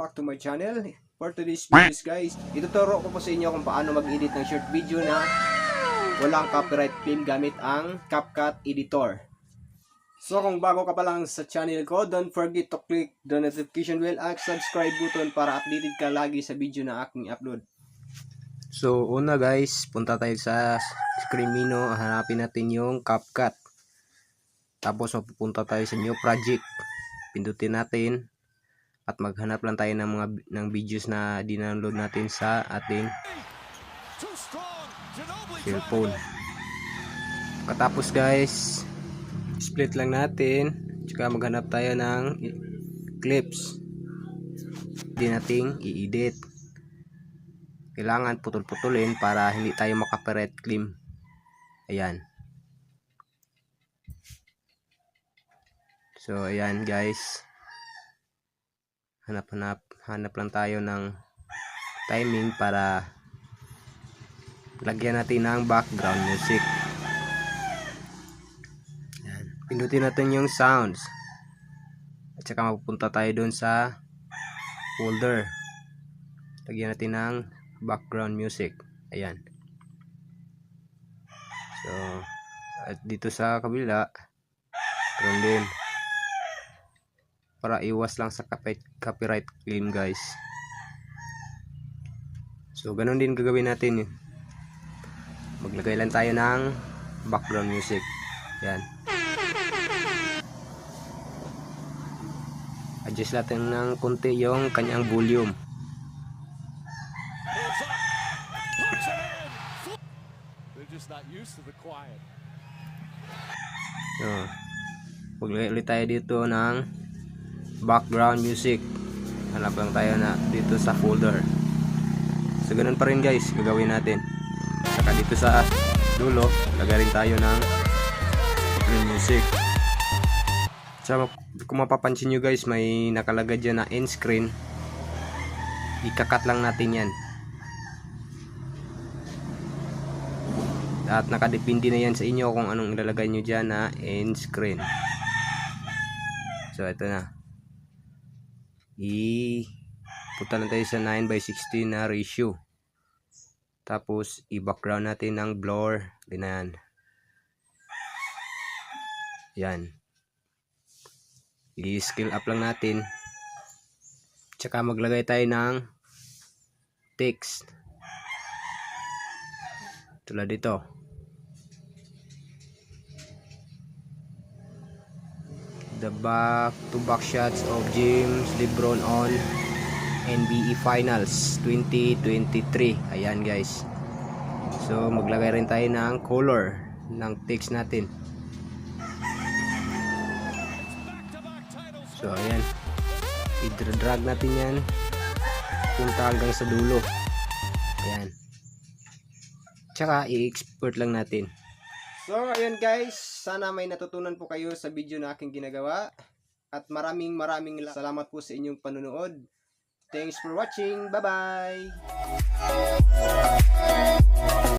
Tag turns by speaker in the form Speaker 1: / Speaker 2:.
Speaker 1: back to my channel. For today's videos guys, ituturo ko po sa inyo kung paano mag-edit ng short video na walang copyright claim gamit ang CapCut editor. So kung bago ka pa lang sa channel ko, don't forget to click the notification bell at subscribe button para updated ka lagi sa video na aking upload. So una guys, punta tayo sa screen menu, hanapin natin yung CapCut. Tapos mapupunta tayo sa new project. Pindutin natin at maghanap lang tayo ng videos na dinownload natin sa ating cellphone. Katapos guys, split lang natin, tsaka maghanap tayo ng clips. Hindi nating i-edit. Kailangan putol-putulin para hindi tayo maka-copyright claim. Ayan. So ayan guys, hanap lang tayo ng timing para lagyan natin ng background music. Ayan. Pindutin natin yung sounds at saka mapupunta tayo doon sa folder, lagyan natin ng background music. Ayan. So at dito sa kabila ganoon din, para iwas lang sa copyright claim guys. So ganun din gagawin natin. Maglagay lang tayo ng background music. Yan. Adjust natin ng konti yung kanyang volume. So maglagay ulit tayo dito ng background music. Hanap lang tayo na dito sa folder. So ganun pa rin guys gagawin natin. Saka dito sa dulo lagay rin tayo ng background music. So kung mapapansin nyo guys, may nakalagay dyan na end screen. Ikakat lang natin yan at nakadepende na yan sa inyo kung anong ilalagay nyo dyan na end screen. So ito na, punta lang tayo sa 9:16 na ratio. Tapos i-background natin ng blur. Ganyan. Yan. I-scale up lang natin. Tsaka maglagay tayo ng text. Tulad dito. The back-to-back shots of James LeBron on NBA Finals 2023. Ayan guys. So maglagay rin tayo ng color ng text natin. So ayan, i-drag natin yan punta hanggang sa dulo. Ayan. Tsaka i-export lang natin. So ayan guys, sana may natutunan po kayo sa video na aking ginagawa. At maraming salamat po sa inyong panunood. Thanks for watching. Bye-bye!